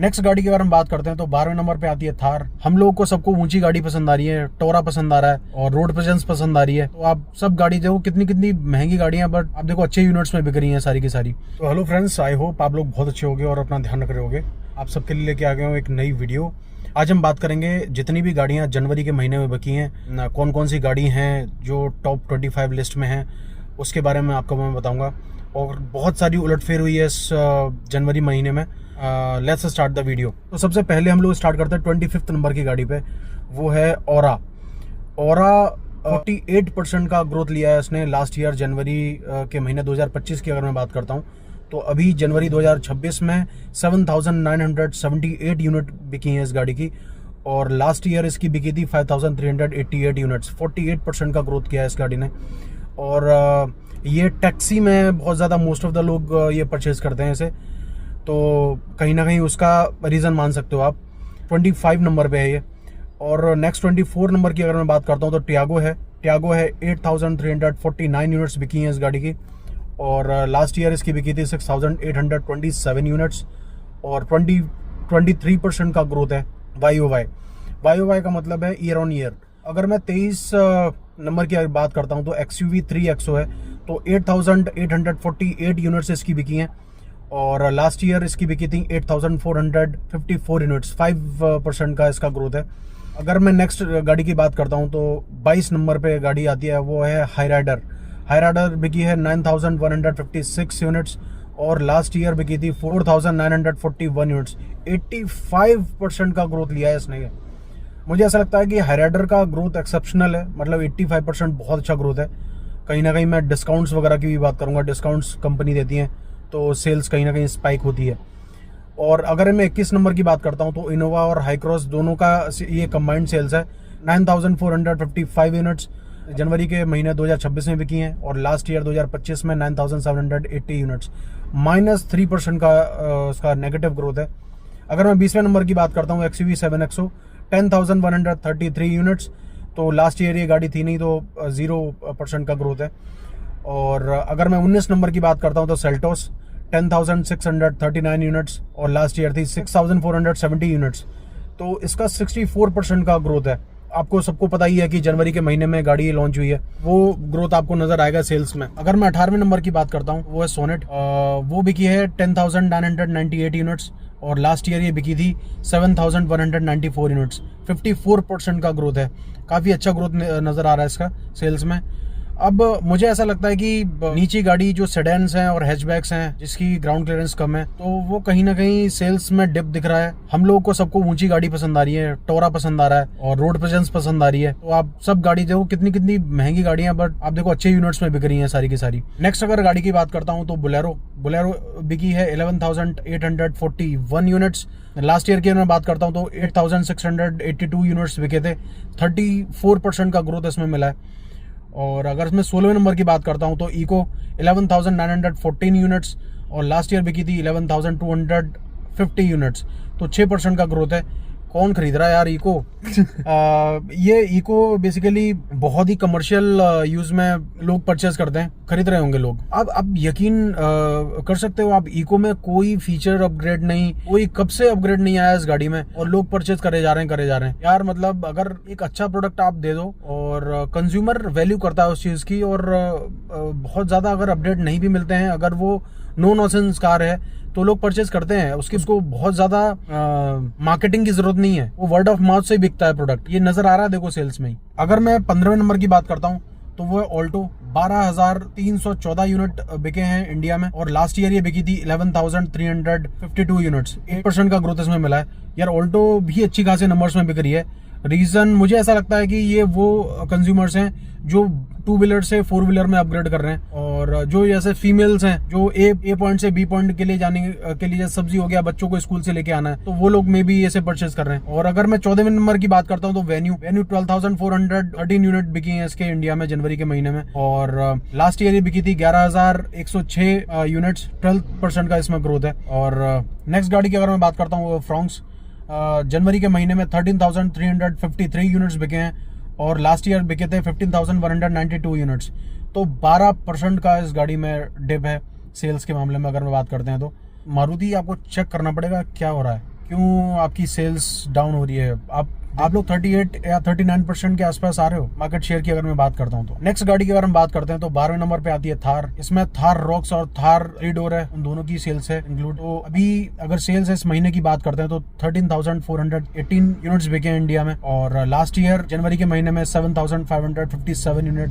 Next गाड़ी के बारे में बात करते हैं तो 12वें नंबर पे आती है थार। हम लोगों को सबको ऊंची गाड़ी पसंद आ रही है, टोरा पसंद आ रहा है और रोड प्रेजेंस पसंद आ रही है। तो आप सब गाड़ी देखो कितनी कितनी महंगी गाड़ियां, बट आप देखो अच्छे यूनिट्स में बिक रही हैं सारी की सारी। तो हेलो फ्रेंड्स, आई होप आप लोग बहुत अच्छे होंगे और अपना ध्यान रख रहे होंगे। आप सबके लिए लेके आ गए हूँ एक नई वीडियो। आज हम बात करेंगे जितनी भी गाड़ियां जनवरी के महीने में बिकी हैं, कौन कौन सी गाड़ी हैं जो टॉप 25 लिस्ट में हैं, उसके बारे में आपको मैं बताऊंगा। और बहुत सारी उलटफेर हुई है इस जनवरी महीने में। Let's start the video. तो सबसे पहले हम लोग स्टार्ट करते हैं 25 नंबर की गाड़ी पे, वो है ओरा। 48% का ग्रोथ लिया है इसने लास्ट ईयर जनवरी के महीने 2025 की अगर मैं बात करता हूँ तो अभी जनवरी 2026 में 7,978 यूनिट बिकी हैं इस गाड़ी की, और लास्ट ईयर इसकी बिकी थी 5,388 यूनिट्स। 48% का ग्रोथ किया है इस गाड़ी ने। और ये टैक्सी में बहुत ज़्यादा मोस्ट ऑफ द लोग ये परचेज करते हैं इसे, तो कहीं ना कहीं उसका रीज़न मान सकते हो आप। 25 नंबर पे है ये। और नेक्स्ट 24 नंबर की अगर मैं बात करता हूँ तो टियागो है। 8,349 यूनिट्स बिकी हैं इस गाड़ी की, और लास्ट ईयर इसकी बिकी थी 6,827 यूनिट्स, और 23% का ग्रोथ है YOY का मतलब है ईयर ऑन ईयर। अगर मैं 23 नंबर की बात करता हूँ तो XUV 3XO है, तो 8,848 यूनिट्स इसकी बिकी हैं, और लास्ट ईयर इसकी बिकी थी 8,454 यूनिट्स। 5% का इसका ग्रोथ है। अगर मैं नेक्स्ट गाड़ी की बात करता हूँ तो 22 नंबर पे गाड़ी आती है, वो है हाईराइडर बिकी है 9,156 यूनिट्स, और लास्ट ईयर बिकी थी 4,941 यूनिट्स। 85% का ग्रोथ लिया है इसने। मुझे ऐसा लगता है कि हाईराइडर का ग्रोथ एक्सेप्शनल है, मतलब 85% बहुत अच्छा ग्रोथ है। कहीं ना कहीं मैं डिस्काउंट्स वगैरह की भी बात करूंगा, डिस्काउंट्स कंपनी देती हैं तो सेल्स कहीं ना कहीं स्पाइक होती है। और अगर मैं 21 नंबर की बात करता हूं तो इनोवा और हाईक्रॉस दोनों का ये कंबाइंड सेल्स है। 9,455 यूनिट्स जनवरी के महीने 2026 में बिकी हैं, और लास्ट ईयर 2025 में 9,780 यूनिट्स। -3% का उसका नेगेटिव ग्रोथ है। अगर मैं 20वें नंबर की बात करता हूँ XUV 7XO 10,133 यूनिट्स, तो लास्ट ईयर ये गाड़ी थी नहीं, तो 0% का ग्रोथ है। और अगर मैं 19 नंबर की बात करता हूँ तो सेल्टोस 10,639 यूनिट्स, और लास्ट ईयर थी 6,470 यूनिट्स, तो इसका 64% का ग्रोथ है। आपको सबको पता ही है कि जनवरी के महीने में गाड़ी लॉन्च हुई है, वो ग्रोथ आपको नजर आएगा सेल्स में। अगर मैं 18वें नंबर की बात करता हूँ वो है सोनेट। वो बिकी है 10,998 यूनिट्स, और लास्ट ईयर ये बिकी थी 7,194 यूनिट्स। 54% का ग्रोथ है। काफ़ी अच्छा ग्रोथ नज़र आ रहा है इसका सेल्स में। अब मुझे ऐसा लगता है कि नीची गाड़ी जो सेडान्स हैं और हैचबैक्स हैं जिसकी ग्राउंड क्लियरेंस कम है, तो वो कहीं ना कहीं सेल्स में डिप दिख रहा है। हम लोगों को सबको ऊंची गाड़ी पसंद आ रही है, टोरा पसंद आ रहा है और रोड प्रेजेंस पसंद आ रही है। तो आप सब गाड़ी देखो कितनी कितनी महंगी गाड़ियां, बट आप देखो अच्छे यूनिट्स में बिक रही हैं सारी की सारी। नेक्स्ट अगर गाड़ी की बात करता हूँ तो बुलेरो बिकी है 11,841 यूनिट्स। लास्ट ईयर की मैं बात करता हूँ तो 8,682 यूनिट्स बिके थे। 34% का ग्रोथ इसमें मिला है। और अगर इसमें 16वें नंबर की बात करता हूँ तो इको 11,914 यूनिट्स, और लास्ट ईयर बिकी थी 11,250 यूनिट्स, तो 6% का ग्रोथ है। कौन खरीद रहा है यार इको? ये इको बेसिकली बहुत ही कमर्शियल यूज में लोग परचेज करते हैं, खरीद रहे होंगे लोग। अब आप यकीन कर सकते हो, आप इको में कोई फीचर अपग्रेड नहीं, कोई कब से अपग्रेड नहीं आया इस गाड़ी में, और लोग परचेज करे जा रहे हैं यार। मतलब अगर एक अच्छा प्रोडक्ट आप दे दो और कंज्यूमर वैल्यू करता है उस चीज की, और बहुत ज्यादा अगर अपडेट नहीं भी मिलते हैं, अगर वो नो नॉनसेंस कार है तो लोग परचेज करते हैं उसको बहुत ज्यादा मार्केटिंग की जरूरत नहीं है, वो वर्ड ऑफ माउथ से ही बिकता है प्रोडक्ट। ये नजर आ रहा है देखो सेल्स में ही। अगर मैं 15वें नंबर की बात करता हूँ तो वो है ऑल्टो। 12,314 यूनिट बिके हैं इंडिया में, और लास्ट ईयर ये बिकी थी 11,352 यूनिट्स। 8% का ग्रोथ इसमें मिला है। यार ऑल्टो भी अच्छी खासी नंबर्स में बिक रही है। रीजन मुझे ऐसा लगता है कि ये वो कंज्यूमर्स हैं जो 2 व्हीलर से 4 व्हीलर में अपग्रेड कर रहे हैं, और जो जैसे फीमेल्स हैं जो ए पॉइंट से बी पॉइंट के लिए जाने के लिए, जैसे सब्जी हो गया, बच्चों को स्कूल से लेके आना है, तो वो लोग में भी ऐसे परचेज कर रहे हैं। और अगर मैं 14वें नंबर की बात करता हूँ तो वेन्यू 12,413 यूनिट बिकी है इसके इंडिया में जनवरी के महीने में, और लास्ट ईयर ये बिकी थी 11,106 यूनिट्स। 12% का इसमें ग्रोथ है। और नेक्स्ट गाड़ी की अगर मैं बात करता हूँ वो फ्रॉन्क्स। जनवरी के महीने में 13,353 यूनिट्स बिके हैं, और लास्ट ईयर बिके थे 15,192 यूनिट्स। तो 12% का इस गाड़ी में डिप है सेल्स के मामले में अगर मैं बात करते हैं तो। मारुति आपको चेक करना पड़ेगा क्या हो रहा है, क्यों आपकी सेल्स डाउन हो रही है? आप लोग 38 या 39% के आसपास आ रहे हो मार्केट शेयर की अगर मैं बात करता हूँ तो। नेक्स्ट गाड़ी की अगर हम बात करते हैं तो 12वें नंबर पे आती है थार। इसमें थार रॉक्स और थार 3 डोर है, उन दोनों की सेल्स है इंक्लूड। तो अभी अगर सेल्स है इस महीने की बात करते हैं तो 13,418 यूनिट्स बिके हैं इंडिया में, और लास्ट ईयर जनवरी के महीने में 7,557 यूनिट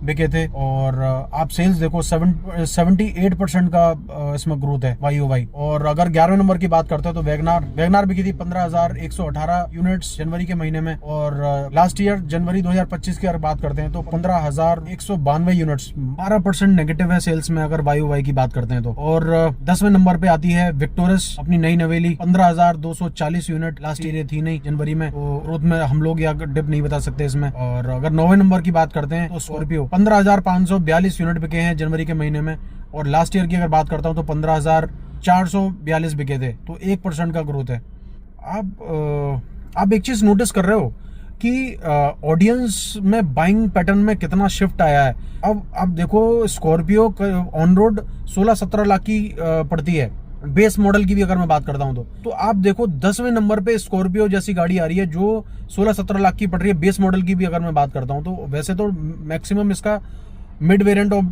बिके थे। और आप सेल्स देखो 78% का इसमें ग्रोथ है YOY। और अगर 11वें नंबर की बात करते हैं तो वैगनार बिकी थी 15,118 यूनिट्स जनवरी के महीने में, और लास्ट ईयर जनवरी 2025 की अगर बात करते हैं तो 15,192 यूनिट्स, 12% नेगेटिव है सेल्स में अगर YOY की बात करते हैं तो। और 10वें नंबर पे आती है विक्टोरस, अपनी नई नवेली, 15,240 यूनिट, लास्ट ईयर थी नहीं जनवरी में, तो ग्रोथ में हम लोग या डिप नहीं बता सकते इसमें। और अगर 9वें नंबर की बात करते हैं तो स्कॉर्पियो 15,542 यूनिट बिके हैं जनवरी के महीने में, और लास्ट ईयर की अगर बात करता हूं तो 15,442 बिके थे, तो 1% का ग्रोथ है। आप एक चीज नोटिस कर रहे हो कि ऑडियंस में बाइंग पैटर्न में कितना शिफ्ट आया है। अब देखो स्कॉर्पियो ऑन रोड 16-17 लाख की पड़ती है, बेस मॉडल की भी अगर मैं बात करता हूं तो आप देखो 10वें नंबर पे स्कॉर्पियो जैसी गाड़ी आ रही है जो 16-17 लाख की पड़ रही है बेस मॉडल की भी अगर मैं बात करता हूं तो। वैसे तो मैक्सिमम इसका मिड वेरिएंट और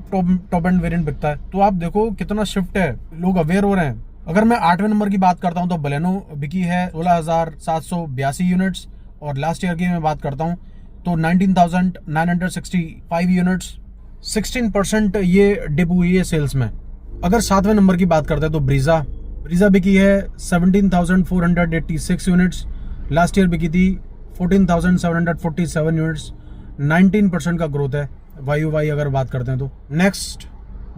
टॉप एंड वेरिएंट बिकता है, तो आप देखो कितना शिफ्ट है, लोग अवेयर हो रहे हैं। अगर मैं 8वें नंबर की बात करता हूं तो बलेनो बिकी है 16,782 यूनिट्स, और लास्ट ईयर की मैं बात करता हूं तो 19,965 यूनिट्स, 16% ये डिप हुई है सेल्स में। अगर 7वें नंबर की बात करते हैं तो ब्रीजा बिकी है 17,486 यूनिट्स, लास्ट ईयर बिकी थी 14,747 यूनिट्स, 19% का ग्रोथ है YOY अगर बात करते हैं तो। नेक्स्ट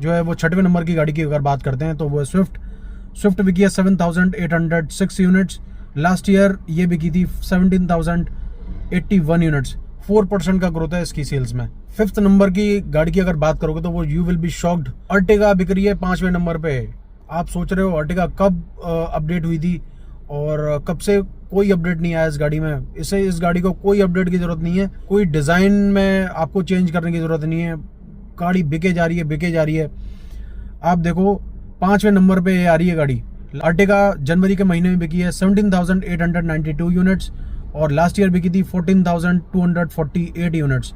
जो है वो 6वें नंबर की गाड़ी की अगर बात करते हैं तो वो स्विफ्ट बिकी है 7,806 यूनिट्स, लास्ट ईयर ये बिकी थी 17,081 यूनिट्स, 4% का ग्रोथ है इसकी सेल्स में। 5th नंबर की गाड़ी की अगर बात करोगे तो वो you will be shocked, Ertiga बिक रही है 5वें नंबर पे। आप सोच रहे हो अर्टिगा कब अपडेट हुई थी, और कब से कोई अपडेट नहीं आया इस गाड़ी में। इस गाड़ी को कोई अपडेट की जरूरत नहीं है, कोई डिजाइन में आपको चेंज करने की जरूरत नहीं है, गाड़ी बिके जा रही है। आप देखो 5वें नंबर पे आ रही है गाड़ी। अर्टिगा जनवरी के महीने में बिकी है 17,892 यूनिट्स, और लास्ट ईयर बिकी थी 14,248 यूनिट्स,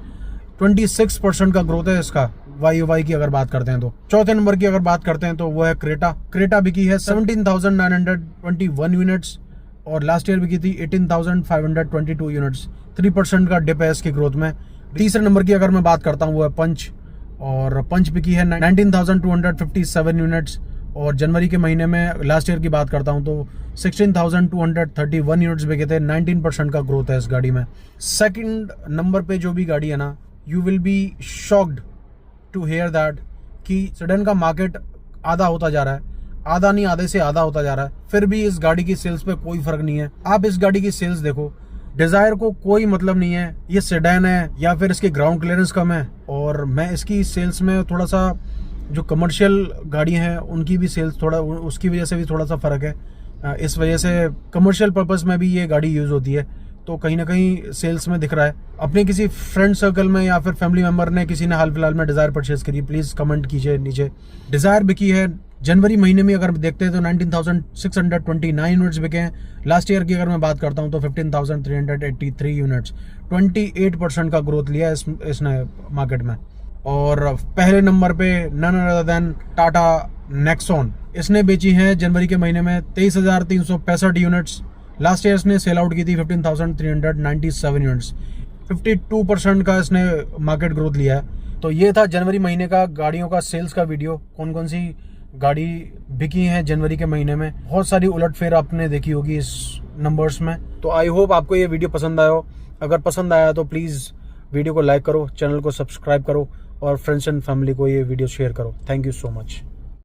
26% का ग्रोथ है इसका YOY की अगर बात करते हैं तो। 4थे नंबर की अगर बात करते हैं तो वो है क्रेटा बिकी है 17,921 यूनिट्स, और लास्ट ईयर बिकी थी 18,522 यूनिट्स, 3% का डिप है इसकी ग्रोथ में। 3रे नंबर की अगर मैं बात करता हूँ वो है पंच, और पंच बिकी है 19,257 यूनिट्स, और जनवरी के महीने में लास्ट ईयर की बात करता हूं तो 16,231 यूनिट्स बिके थे, 19% का ग्रोथ है इस गाड़ी में। 2nd नंबर पे जो भी गाड़ी है ना, you will be shocked to hear that कि सेडान का मार्केट आधा होता जा रहा है, आधा नहीं आधे से आधा होता जा रहा है, फिर भी इस गाड़ी की सेल्स पे कोई फर्क नहीं है। आप इस गाड़ी की सेल्स देखो, डिजायर को कोई मतलब नहीं है ये सेडान है या फिर इसकी ग्राउंड क्लियरेंस कम है, और मैं इसकी सेल्स में थोड़ा सा जो कमर्शियल गाड़ी हैं उनकी भी सेल्स थोड़ा उसकी वजह से भी थोड़ा सा फर्क है। इस वजह से कमर्शियल पर्पस में भी ये गाड़ी यूज होती है, तो कहीं ना कहीं सेल्स में दिख रहा है। अपने किसी फ्रेंड सर्कल में या फिर फैमिली मेंबर ने किसी ने हाल फिलहाल में डिजायर परचेज करी, प्लीज कमेंट कीजिए नीचे। डिजायर बिकी है जनवरी महीने में अगर देखते हैं तो 19,629 यूनिट्स बिके हैं, लास्ट ईयर की अगर मैं बात करता हूं तो 15,383 यूनिट्स, 28% का ग्रोथ लिया इसने मार्केट में। और पहले नंबर पे none other than Tata Nexon, इसने बेची है जनवरी के महीने में 23,365 यूनिट्स, लास्ट ईयर इसने सेल आउट की थी 15,397 यूनिट्स, 52% का इसने मार्केट ग्रोथ लिया है। तो ये था जनवरी महीने का गाड़ियों का सेल्स का वीडियो, कौन कौन सी गाड़ी बिकी हैं जनवरी के महीने में। बहुत सारी उलटफेर आपने देखी होगी इस नंबर्स में। तो आई होप आपको ये वीडियो पसंद आया हो। अगर पसंद आया तो प्लीज़ वीडियो को लाइक करो, चैनल को सब्सक्राइब करो और फ्रेंड्स एंड फैमिली को ये वीडियो शेयर करो। Thank you so much.